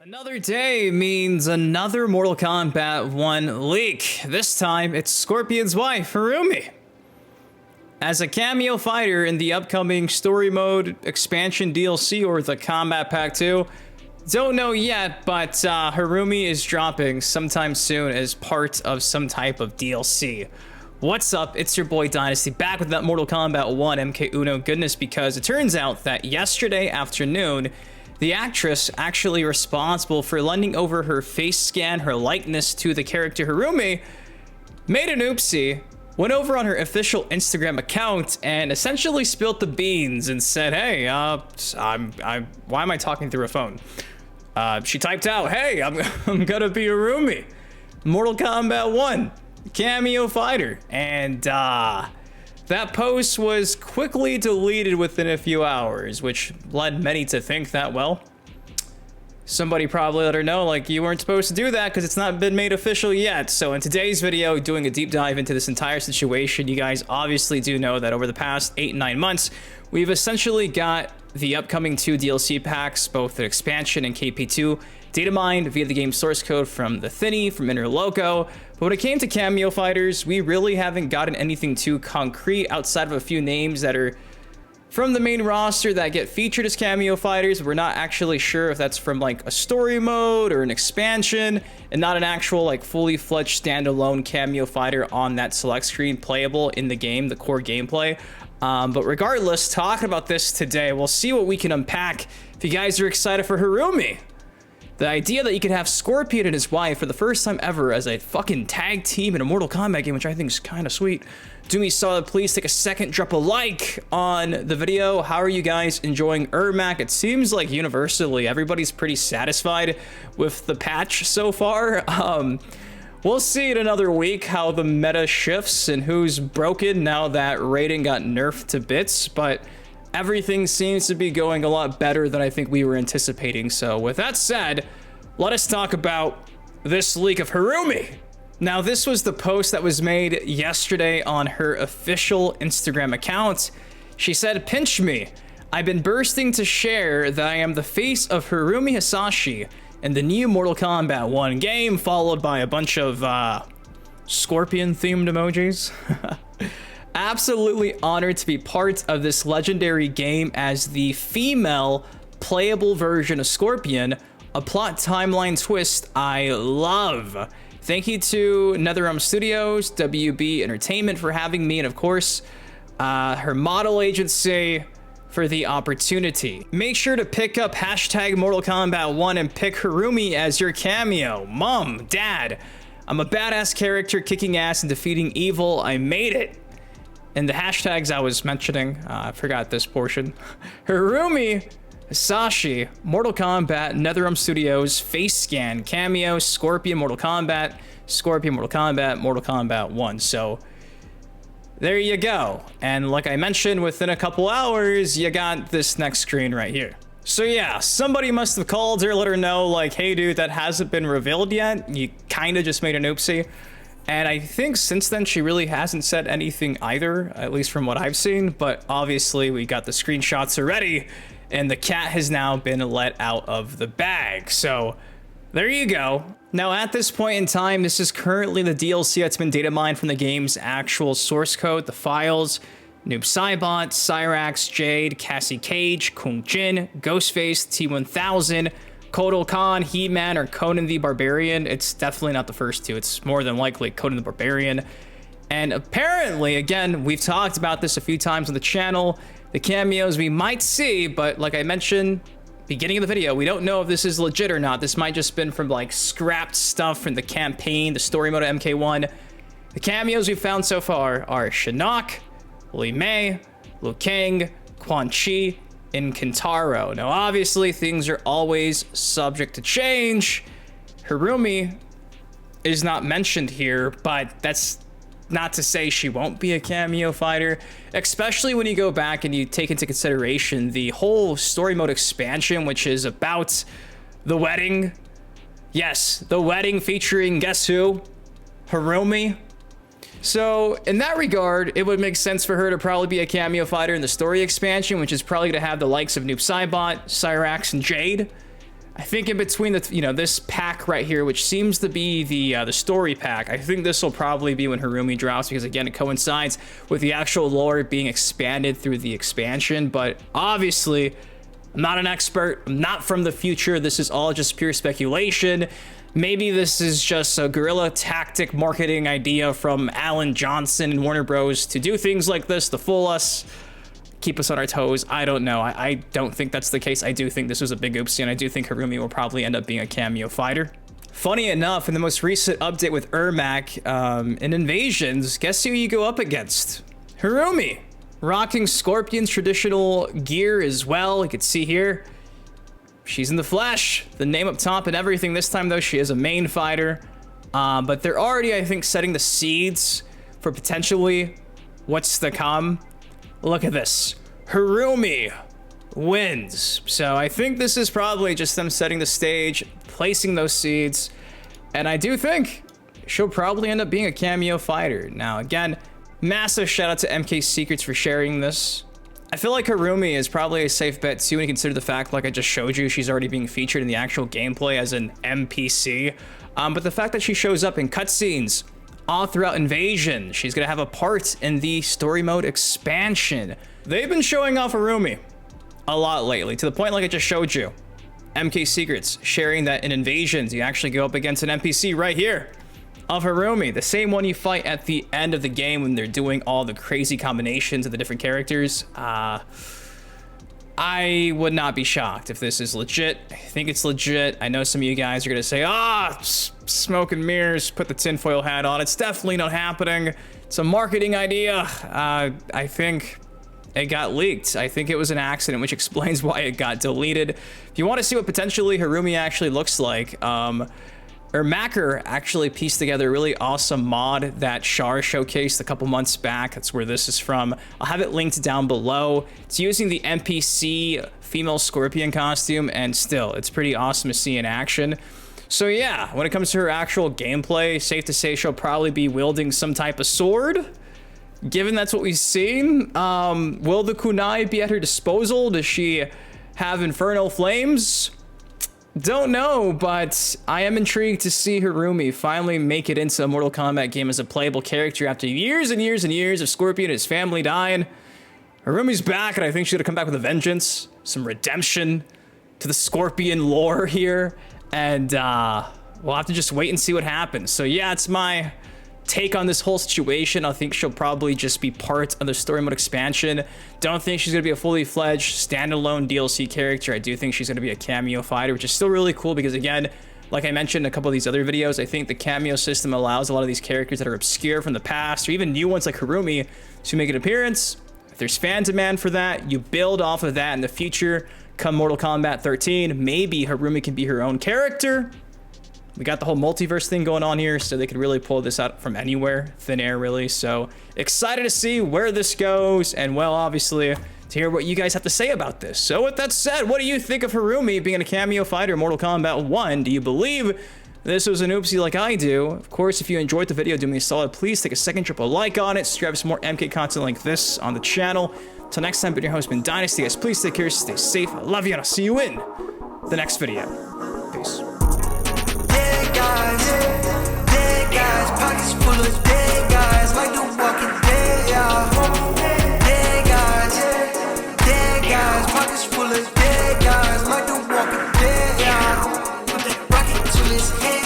Another day means another Mortal Kombat 1 leak. This time, it's Scorpion's wife, Harumi. As a cameo fighter in the upcoming Story Mode Expansion DLC or the Combat Pack 2, don't know yet, but Harumi is dropping sometime soon as part of some type of DLC. What's up? It's your boy Dynasty, back with that Mortal Kombat 1 MK Uno goodness, because it turns out that yesterday afternoon, the actress actually responsible for lending over her face scan, her likeness to the character Harumi, made an oopsie, went over on her official Instagram account and essentially spilled the beans and said, hey, why am I talking through a phone? She typed out, hey, I'm gonna be Harumi, Mortal Kombat 1 cameo fighter, and that post was quickly deleted within a few hours, which led many to think that, well, somebody probably let her know, like, you weren't supposed to do that because it's not been made official yet. So in today's video, doing a deep dive into this entire situation, you guys obviously do know that over the past 8-9 months, we've essentially got the upcoming 2 DLC packs, both the expansion and KP2, data mined via the game source code from the Thinny, from Inner Loco. But when it came to cameo fighters, we really haven't gotten anything too concrete outside of a few names that are from the main roster that get featured as cameo fighters. We're not actually sure if that's from like a story mode or an expansion, and not an actual like fully fledged standalone cameo fighter on that select screen playable in the game, the core gameplay. But regardless, talking about this today, we'll see what we can unpack. If you guys are excited for Harumi, the idea that you could have Scorpion and his wife for the first time ever as a fucking tag team in a Mortal Kombat game, which I think is kind of sweet. Do me solid, please take a second, drop a like on the video. How are you guys enjoying Ermaccer? It seems like universally everybody's pretty satisfied with the patch so far. We'll see in another week how the meta shifts and who's broken now that Raiden got nerfed to bits, but everything seems to be going a lot better than I think we were anticipating. So with that said, let us talk about this leak of Harumi. Now, this was the post that was made yesterday on her official Instagram account. She said, "Pinch me. I've been bursting to share that I am the face of Harumi Hasashi in the new Mortal Kombat 1 game," followed by a bunch of scorpion-themed emojis. Absolutely honored to be part of this legendary game as the female playable version of Scorpion, a plot timeline twist I love. Thank you to NetherRealm Studios, WB Entertainment for having me, and of course, her model agency for the opportunity. Make sure to pick up hashtag Mortal Kombat 1 and pick Harumi as your cameo. Mom, Dad, I'm a badass character kicking ass and defeating evil. I made it. And the hashtags I was mentioning, I forgot this portion. Harumi Hasashi, Mortal Kombat, NetherRealm Studios, face scan, cameo, Scorpion, Mortal Kombat, Scorpion, Mortal Kombat, Mortal Kombat 1. So there you go. And like I mentioned, within a couple hours, you got this next screen right here. So yeah, somebody must have called her, let her know, like, hey dude, that hasn't been revealed yet. You kind of just made an oopsie. And I think since then, she really hasn't said anything either, at least from what I've seen. But obviously, we got the screenshots already, and the cat has now been let out of the bag. So there you go. Now, at this point in time, this is currently the DLC that's been data mined from the game's actual source code, the files. Noob Saibot, Cyrax, Jade, Cassie Cage, Kung Jin, Ghostface, T1000, Kotal Khan, He-Man, or Conan the Barbarian. It's definitely not the first two. It's more than likely Conan the Barbarian. And apparently, again, we've talked about this a few times on the channel, the cameos we might see, but like I mentioned, beginning of the video, we don't know if this is legit or not. This might just been from like scrapped stuff from the campaign, the story mode of MK1. The cameos we've found so far are Shinnok, Li Mei, Liu Kang, Quan Chi, in Kintaro. Now, obviously, things are always subject to change. Harumi is not mentioned here, but that's not to say she won't be a cameo fighter, especially when you go back and you take into consideration the whole story mode expansion, which is about the wedding. Yes, the wedding featuring, guess who? Harumi. So in that regard, it would make sense for her to probably be a cameo fighter in the story expansion, which is probably going to have the likes of Noob Saibot, Cyrax, and Jade. I think in between the, this pack right here, which seems to be the story pack, I think this will probably be when Harumi drops, because again, it coincides with the actual lore being expanded through the expansion. But obviously, I'm not an expert. I'm not from the future. This is all just pure speculation. Maybe this is just a guerrilla tactic marketing idea from Alan Johnson and Warner Bros. To do things like this to fool us, keep us on our toes. I don't know. I don't think that's the case. I do think this was a big oopsie, and I do think Harumi will probably end up being a cameo fighter. Funny enough, in the most recent update with Ermaccer in Invasions, guess who you go up against? Harumi, rocking Scorpion's traditional gear as well. You can see here, she's in the flesh, the name up top and everything. This time, though, she is a main fighter. But they're already, I think, setting the seeds for potentially what's to come. Look at this. Harumi wins. So I think this is probably just them setting the stage, placing those seeds. And I do think she'll probably end up being a cameo fighter. Now, again, massive shout out to MK Secrets for sharing this. I feel like Harumi is probably a safe bet too when you consider the fact, like I just showed you, she's already being featured in the actual gameplay as an NPC. But the fact that she shows up in cutscenes all throughout Invasion, she's gonna have a part in the story mode expansion. They've been showing off Harumi a lot lately, to the point like I just showed you. MK Secrets sharing that in Invasions, you actually go up against an NPC right here of Harumi, the same one you fight at the end of the game when they're doing all the crazy combinations of the different characters. I would not be shocked if this is legit. I think it's legit. I know some of you guys are gonna say, smoke and mirrors, put the tinfoil hat on. It's definitely not happening. It's a marketing idea. I think it got leaked. I think it was an accident, which explains why it got deleted. If you want to see what potentially Harumi actually looks like, Ermaccer actually pieced together a really awesome mod that Shaar showcased a couple months back. That's where this is from. I'll have it linked down below. It's using the NPC female Scorpion costume, and still, it's pretty awesome to see in action. So yeah, when it comes to her actual gameplay, safe to say she'll probably be wielding some type of sword. Given that's what we've seen, will the kunai be at her disposal? Does she have infernal flames? Don't know, but I am intrigued to see Harumi finally make it into a Mortal Kombat game as a playable character after years and years and years of Scorpion and his family dying. Harumi's back, and I think she's gonna come back with a vengeance, some redemption to the Scorpion lore here, and we'll have to just wait and see what happens. So yeah, it's my take on this whole situation. I think she'll probably just be part of the story mode expansion. Don't think she's gonna be a fully fledged standalone DLC character. I do think she's gonna be a cameo fighter, which is still really cool because, again, like I mentioned in a couple of these other videos, I think the cameo system allows a lot of these characters that are obscure from the past, or even new ones like Harumi, to make an appearance. If there's fan demand for that, you build off of that in the future. Come Mortal Kombat 13, maybe Harumi can be her own character. We got the whole multiverse thing going on here, so they could really pull this out from anywhere, thin air really. So excited to see where this goes, and well, obviously, to hear what you guys have to say about this. So with that said, what do you think of Harumi being a cameo fighter in Mortal Kombat 1? Do you believe this was an oopsie like I do? Of course, if you enjoyed the video, do me a solid. Please take a second, drop a like on it, subscribe to some more MK content like this on the channel. Till next time, been your host, been Dynasty. Guys, please take care, stay safe. I love you, and I'll see you in the next video. Peace. Dead guys, pockets full of dead guys, like the walking dead, yeah. Dead guys, pockets full of dead guys, like the walking dead, yeah. Put that rocket to his head.